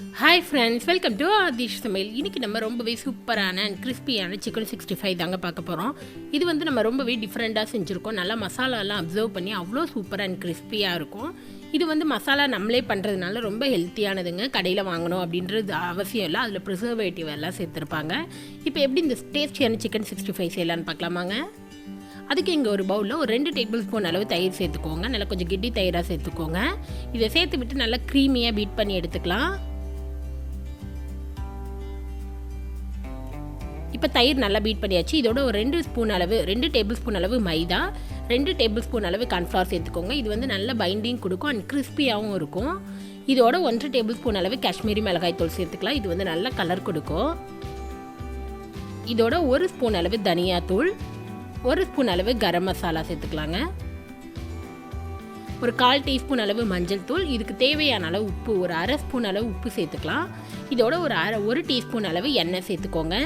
Hi friends, welcome to Aadish சமையல். இன்றைக்கி நம்ம ரொம்பவே சூப்பரான அண்ட் கிறிஸ்பியான சிக்கன் 65 தாங்க பார்க்க போகிறோம். இது வந்து நம்ம ரொம்பவே டிஃப்ரெண்ட்டாக செஞ்சுருக்கோம். நல்லா மசாலாலாம் அப்சர்வ் பண்ணி அவ்வளோ சூப்பராக அண்ட் கிறிஸ்பியாக இருக்கும். இது வந்து மசாலா நம்மளே பண்ணுறதுனால ரொம்ப ஹெல்த்தியானதுங்க. கடையில் வாங்கணும் அப்படின்றது அவசியம் இல்லை. அதில் ப்ரிசர்வேட்டிவ் எல்லாம் சேர்த்துருப்பாங்க. இப்போ எப்படி இந்த டேஸ்டியான சிக்கன் 65 செய்யலான்னு பார்க்கலாமாங்க. அதுக்கு இங்கே ஒரு பவுலில் ஒரு 2 டேபிள் ஸ்பூன் அளவு தயிர் சேர்த்துக்கோங்க. நல்லா கொஞ்சம் கெட்டி தயிராக சேர்த்துக்கோங்க. இதை சேர்த்து விட்டு நல்லா க்ரீமியாக பீட் பண்ணி எடுத்துக்கலாம். இப்போ தயிர் நல்லா பீட் பண்ணியாச்சு. இதோட ஒரு 2 டேபிள் ஸ்பூன் அளவு மைதா, 2 டேபிள் ஸ்பூன் அளவு கார்ன்ஃப்ளவர் சேர்த்துக்கோங்க. இது வந்து நல்ல பைண்டிங் கொடுக்கும் அண்ட் கிறிஸ்பியாகவும் இருக்கும். இதோட 1 டேபிள் ஸ்பூன் அளவு காஷ்மீரி மிளகாய் தூள் சேர்த்துக்கலாம். இது வந்து நல்ல கலர் கொடுக்கும். இதோட 1 ஸ்பூன் அளவு தனியாத்தூள், 1 ஸ்பூன் அளவு கரம் மசாலா சேர்த்துக்கலாங்க. ஒரு 1/4 டீஸ்பூன் அளவு மஞ்சள் தூள், இதுக்கு தேவையான அளவு உப்பு, ஒரு 1/2 ஸ்பூன் அளவு உப்பு சேர்த்துக்கலாம். இதோட ஒரு டீஸ்பூன் அளவு எண்ணெய் சேர்த்துக்கோங்க.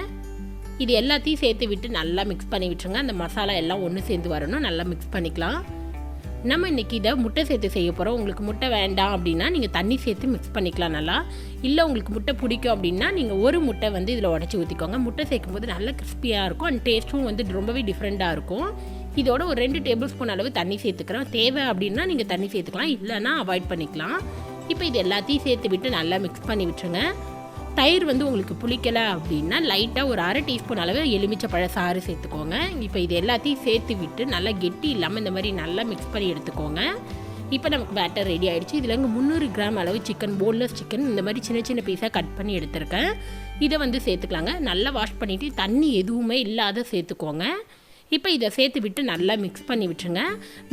இது எல்லாத்தையும் சேர்த்து விட்டு நல்லா மிக்ஸ் பண்ணி விட்டுருங்க. அந்த மசாலா எல்லாம் ஒன்று சேர்ந்து வரணும். நல்லா மிக்ஸ் பண்ணிக்கலாம். நம்ம இன்றைக்கி இதை முட்டை சேர்த்து செய்ய போகிறோம். உங்களுக்கு முட்டை வேண்டாம் அப்படின்னா நீங்கள் தண்ணி சேர்த்து மிக்ஸ் பண்ணிக்கலாம் நல்லா. இல்லை உங்களுக்கு முட்டை பிடிக்கும் அப்படின்னா நீங்கள் ஒரு முட்டை வந்து இதில் உடச்சி ஊற்றிக்கோங்க. முட்டை சேர்க்கும் போது நல்லா கிறிஸ்பியாக இருக்கும் அண்ட் டேஸ்ட்டும் வந்து ரொம்பவே டிஃப்ரெண்ட்டாக இருக்கும். இதோட ஒரு 2 டேபிள் ஸ்பூன் அளவு தண்ணி சேர்த்துக்கிறோம். தேவை அப்படின்னா நீங்கள் தண்ணி சேர்த்துக்கலாம், இல்லைன்னா அவாய்ட் பண்ணிக்கலாம். இப்போ இது எல்லாத்தையும் சேர்த்து விட்டு நல்லா மிக்ஸ் பண்ணி விட்டுருங்க. தயிர் வந்து உங்களுக்கு புளிக்கலை அப்படின்னா லைட்டாக ஒரு 1/2 டீஸ்பூன் அளவு எலுமிச்சை சாறு சேர்த்துக்கோங்க. இப்போ இது எல்லாத்தையும் சேர்த்து விட்டு நல்லா கெட்டி இல்லாமல் இந்த மாதிரி நல்லா மிக்ஸ் பண்ணி எடுத்துக்கோங்க. இப்போ நமக்கு பேட்டர் ரெடி ஆகிடுச்சு. இதில் 300 கிராம் அளவு சிக்கன், போன்லெஸ் சிக்கன் இந்த மாதிரி சின்ன சின்ன பீஸாக கட் பண்ணி எடுத்துருக்கேன். இதை வந்து சேர்த்துக்கலாங்க. நல்லா வாஷ் பண்ணிவிட்டு தண்ணி எதுவுமே இல்லாத சேர்த்துக்கோங்க. இப்போ இதை சேர்த்து விட்டு நல்லா மிக்ஸ் பண்ணி விட்டுருங்க.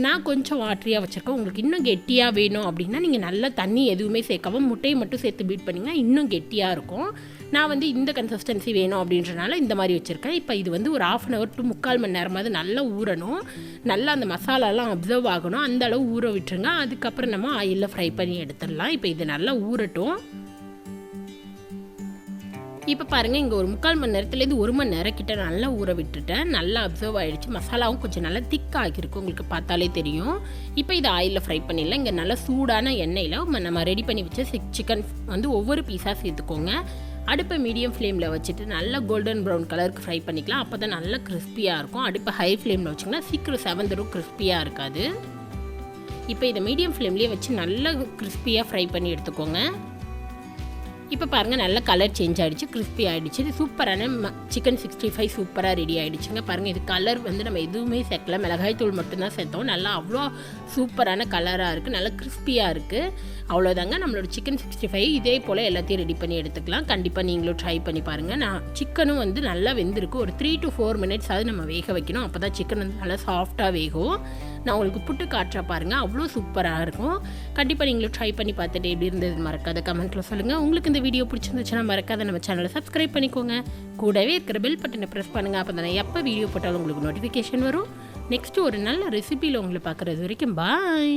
நான் கொஞ்சம் வாட்டரியாக வச்சுருக்கேன். உங்களுக்கு இன்னும் கெட்டியாக வேணும் அப்படின்னா நீங்கள் நல்லா தண்ணி எதுவுமே சேர்க்காமல் முட்டையை மட்டும் சேர்த்து பீட் பண்ணிங்கன்னா இன்னும் கெட்டியாக இருக்கும். நான் வந்து இந்த கன்சிஸ்டன்சி வேணும் அப்படின்றனால இந்த மாதிரி வச்சுருக்கேன். இப்போ இது வந்து ஒரு 1/2 hour to 3/4 மணி நேரமாவது நல்லா ஊறணும். நல்லா அந்த மசாலாலாம் அப்சர்வ் ஆகணும். அந்த அளவு ஊற விட்டுருங்க. அதுக்கப்புறம் நம்ம ஆயிலில் ஃப்ரை பண்ணி எடுத்துடலாம். இப்போ இது நல்லா ஊறட்டும். இப்போ பாருங்கள், இங்கே ஒரு 3/4 மணி நேரத்துலேருந்து 1 மணி நேரம் கிட்ட நல்லா ஊற விட்டுட்டேன். நல்லா அப்சர்வ் ஆகிடுச்சு. மசாலாவும் கொஞ்சம் நல்லா திக்காகிருக்கும், உங்களுக்கு பார்த்தாலே தெரியும். இப்போ இதை ஆயிலில் ஃப்ரை பண்ணிடலாம். இங்கே நல்லா சூடான எண்ணெயில் நம்ம ரெடி பண்ணி வச்ச சிக்கன் வந்து ஒவ்வொரு பீஸாக சேர்த்துக்கோங்க. அடுப்பை மீடியம் ஃப்ளேமில் வச்சுட்டு நல்லா கோல்டன் ப்ரௌன் கலருக்கு ஃப்ரை பண்ணிக்கலாம். அப்போ தான் நல்லா கிறிஸ்பியாக இருக்கும். அடுப்பை ஹை ஃப்ளேமில் வச்சிங்கன்னா சீக்கிரம் செவந்துடும், கிறிஸ்பியாக இருக்காது. இப்போ இதை மீடியம் ஃப்ளேம்லேயே வச்சு நல்லா கிறிஸ்பியாக ஃப்ரை பண்ணி எடுத்துக்கோங்க. இப்போ பாருங்கள், நல்ல கலர் சேஞ்ச் ஆகிடுச்சு, கிறிஸ்பி ஆகிடுச்சு. இது சூப்பரான சிக்கன் 65 சூப்பராக ரெடி ஆகிடுச்சுங்க. பாருங்கள், இது கலர் வந்து நம்ம எதுவுமே சேர்க்கல, மிளகாய் தூள் மட்டும்தான் சேர்த்தோம். நல்லா அவ்வளோ சூப்பரான கலராக இருக்குது, நல்லா கிறிஸ்பியாக இருக்குது. அவ்வளோதாங்க நம்மளோட சிக்கன் 65. இதே போல் எல்லாத்தையும் ரெடி பண்ணி எடுத்துக்கலாம். கண்டிப்பாக நீங்களும் ட்ரை பண்ணி பாருங்கள். நான் சிக்கனும் வந்து நல்லா வெந்திருக்கு. ஒரு 3 to 4 minutes ஆகுது நம்ம வேக வைக்கணும். அப்போ தான் சிக்கன் வந்து நல்லா சாஃப்டாக வேகும். நான் உங்களுக்கு புட்டு காட்டுறா பாருங்கள், அவ்வளோ சூப்பராக இருக்கும். கண்டிப்பாக நீங்களும் ட்ரை பண்ணி பார்த்துட்டு எப்படி இருந்தது மறக்காத கமெண்ட்டில் சொல்லுங்கள். உங்களுக்கு இந்த வீடியோ பிடிச்சிருந்துச்சுன்னா மறக்காத நம்ம சேனலை சப்ஸ்கிரைப் பண்ணிக்கோங்க. கூடவே இருக்கிற பெல் பட்டனை ப்ரெஸ் பண்ணுங்கள். அப்போ தானே எப்போ வீடியோ போட்டாலும் உங்களுக்கு நோட்டிஃபிகேஷன் வரும். நெக்ஸ்ட்டு ஒரு நல்ல ரெசிபியில் உங்களை பார்க்குறது வரைக்கும் பாய்.